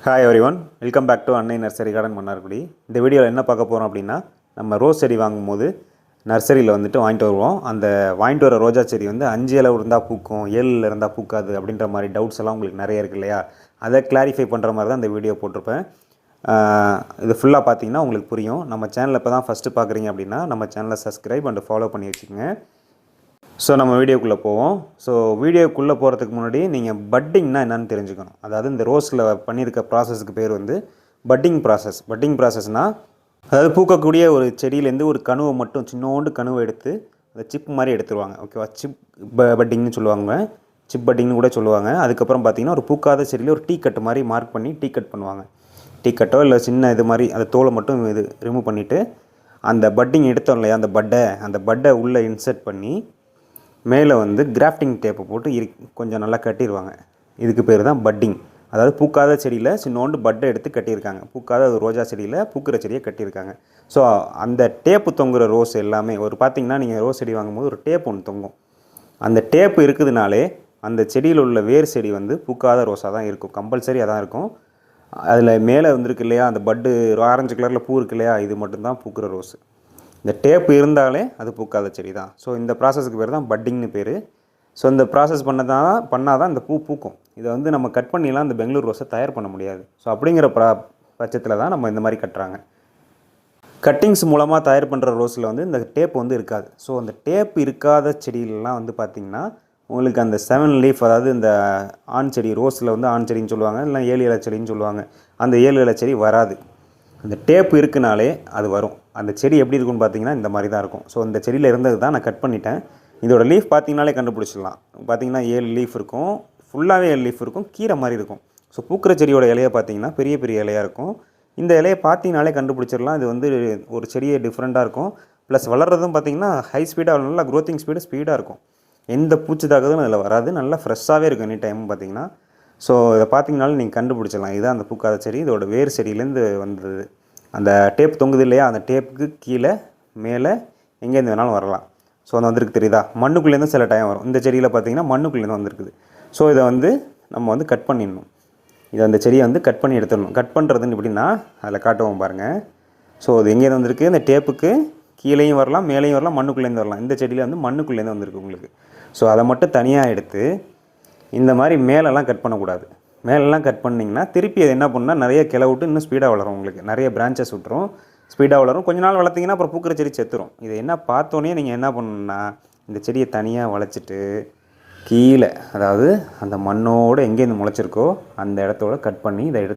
Hi everyone, welcome back to Annai nursery garden Mannargudi. இந்த வீடியோவில் என்ன பார்க்க போகிறோம் அப்படின்னா, நம்ம ரோஸ் செடி வாங்கும்போது நர்சரியில் வந்துட்டு வாங்கிட்டு வருவோம். அந்த வாங்கிட்டு வர ரோஜா செடி வந்து 5 இலை இருந்தால் பூக்கும், 7 இருந்தால் பூக்காது அப்படின்ற மாதிரி டவுட்ஸ் எல்லாம் உங்களுக்கு நிறைய இருக்குது இல்லையா? அதை கிளாரிஃபை பண்ணுற மாதிரி தான் இந்த வீடியோ போட்டிருப்பேன். இது ஃபுல்லாக பார்த்தீங்கன்னா உங்களுக்கு புரியும். நம்ம சேனலில் இப்போ தான் ஃபஸ்ட்டு பார்க்குறீங்க அப்படின்னா நம்ம சேனலை சப்ஸ்கிரைப் அண்ட் ஃபாலோ பண்ணி வச்சுக்கோங்க. ஸோ நம்ம வீடியோக்குள்ளே போவோம். ஸோ வீடியோக்குள்ளே போகிறதுக்கு முன்னாடி நீங்கள் பட்டிங்னா என்னென்னு தெரிஞ்சுக்கணும். அதாவது இந்த ரோஸில் பண்ணியிருக்க ப்ராசஸ்க்கு பேர் வந்து பட்டிங் ப்ராசஸ். பட்டிங் ப்ராசஸ்னால் அதாவது பூக்கக்கூடிய ஒரு செடியிலேருந்து ஒரு கணுவை மட்டும் சின்னோண்டு கணுவை எடுத்து அந்த சிப் மாதிரி எடுத்துருவாங்க. ஓகேவா? சிப் பட்டிங்னு சொல்லுவாங்க, சிப் பட்டிங்னு கூட சொல்லுவாங்க. அதுக்கப்புறம் பார்த்திங்கன்னா ஒரு பூக்காத செடியில் ஒரு டீ கட்டு மாதிரி மார்க் பண்ணி டீ கட் பண்ணுவாங்க. டீ கட்டோ இல்லை சின்ன இது மாதிரி அந்த தோலை மட்டும் இது ரிமூவ் பண்ணிவிட்டு அந்த பட்டிங் எடுத்தோம் இல்லையா, அந்த பட்டை உள்ளே இன்சர்ட் பண்ணி மேலே வந்து கிராஃப்டிங் டேப்பை போட்டு கொஞ்சம் நல்லா கட்டிடுவாங்க. இதுக்கு பேர் தான் பட்டிங். அதாவது பூக்காத செடியில் சின்னோண்டு பட்டை எடுத்து கட்டியிருக்காங்க. பூக்காத ரோஜா செடியில் பூக்கிற செடியை கட்டியிருக்காங்க. ஸோ அந்த டேப்பு தொங்குகிற ரோஸ் எல்லாமே பார்த்திங்கன்னா நீங்கள் ரோஸ் செடி வாங்கும்போது ஒரு டேப் ஒன்று தொங்கும். அந்த டேப்பு இருக்குதுனாலே அந்த செடியில் உள்ள வேர் செடி வந்து பூக்காத ரோஸாக தான் இருக்கும். கம்பல்சரி அதான் இருக்கும். அதில் மேலே வந்துருக்கு இல்லையா, அந்த பட்டு ஆரஞ்சு கலரில் பூ இருக்கு இல்லையா, இது மட்டும்தான் பூக்கிற ரோஸு. இந்த டேப் இருந்தாலே அது பூக்காத செடி தான். ஸோ இந்த ப்ராசஸ்க்கு பேர் தான் பட்டிங்னு பேர். ஸோ இந்த ப்ராசஸ் பண்ணால் தான் இந்த பூ பூக்கும். இதை வந்து நம்ம கட் பண்ணிலாம் இந்த பெங்களூர் ரோஸை தயார் பண்ண முடியாது. ஸோ அப்படிங்கிற பட்சத்தில் தான் நம்ம இந்த மாதிரி கட்டுறாங்க. கட்டிங்ஸ் மூலமாக தயார் பண்ணுற ரோஸில் வந்து இந்த டேப் வந்து இருக்காது. ஸோ அந்த டேப் இருக்காத செடியிலலாம் வந்து பார்த்திங்கன்னா உங்களுக்கு அந்த 7 லீஃப், அதாவது இந்த ஆண் செடி, ரோஸில் வந்து ஆண் செடின்னு சொல்லுவாங்க, இல்லை 7 இலை செடின்னு சொல்லுவாங்க. அந்த 7 இலை செடி வராது. அந்த டேப் இருக்குனாலே அது வரும். அந்த செடி எப்படி இருக்குன்னு பார்த்தீங்கன்னா இந்த மாதிரி தான் இருக்கும். ஸோ இந்த செடியில் இருந்தது தான் நான் கட் பண்ணிட்டேன். இதோட லீஃப் பார்த்தீங்கனாலே கண்டுபிடிச்சிடலாம். பார்த்தீங்கன்னா 7 லீஃப் இருக்கும், ஃபுல்லாகவே 7 லீஃப் இருக்கும், கீரை மாதிரி இருக்கும். ஸோ பூக்கிற செடியோட இலையை பார்த்தீங்கன்னா பெரிய பெரிய இலையாக இருக்கும். இந்த இலையை பார்த்தீங்கனாலே கண்டுபிடிச்சிடலாம் இது வந்து ஒரு செடியே டிஃப்ரெண்ட்டாக இருக்கும். ப்ளஸ் வளர்கிறதும் பார்த்தீங்கன்னா ஹை ஸ்பீடாக, நல்லா க்ரோத்திங் ஸ்பீடாக இருக்கும். எந்த பூச்சி தாக்குதலும் அதில் வராது. நல்லா ஃப்ரெஷ்ஷாகவே இருக்கும் எனி டைமும் பார்த்தீங்கன்னா. ஸோ இதை பார்த்தீங்கனாலும் நீங்கள் கண்டுபிடிச்சிடலாம் இதுதான் அந்த பூக்காத செடி. இதோட வேர் செடியிலேருந்து வந்தது. அந்த டேப் தொங்குது இல்லையா, அந்த டேப்புக்கு கீழே மேலே எங்கேருந்து வேணாலும் வரலாம். ஸோ அந்த வந்திருக்கு தெரியுதா, மண்ணுக்குள்ளேருந்து சில டைம் வரும். இந்த செடியில் பார்த்தீங்கன்னா மண்ணுக்குள்ளேருந்து வந்திருக்குது. ஸோ இதை வந்து நம்ம வந்து கட் பண்ணிடணும். இதை அந்த செடியை வந்து கட் பண்ணி எடுத்துடணும். கட் பண்ணுறதுன்னு எப்படின்னா அதில் காட்டுவோம் பாருங்கள். ஸோ அது எங்கேருந்து வந்திருக்கு, இந்த டேப்புக்கு கீழேயும் வரலாம், மேலேயும் வரலாம், மண்ணுக்குள்ளேருந்து வரலாம். இந்த செடியில் வந்து மண்ணுக்குள்ளேருந்து வந்திருக்கு உங்களுக்கு. ஸோ அதை மட்டும் தனியாக எடுத்து இந்த மாதிரி மேலெல்லாம் கட் பண்ணக்கூடாது. மேலெல்லாம் கட் பண்ணிங்கன்னா திருப்பி அது என்ன பண்ணால் நிறைய கிளை விட்டு இன்னும் ஸ்பீடாக வளரும். உங்களுக்கு நிறைய பிரான்ச்சஸ் விட்டுரும், ஸ்பீடாக வளரும். கொஞ்ச நாள் வளர்த்திங்கன்னா அப்புறம் பூக்கிற செடி செத்துரும். இதை என்ன பார்த்தோன்னே நீங்கள் என்ன பண்ணணுன்னா இந்த செடியை தனியாக வளைச்சிட்டு கீழே, அதாவது அந்த மண்ணோடு எங்கேருந்து முளைச்சிருக்கோ அந்த இடத்தோட கட் பண்ணி இதை எடுத்து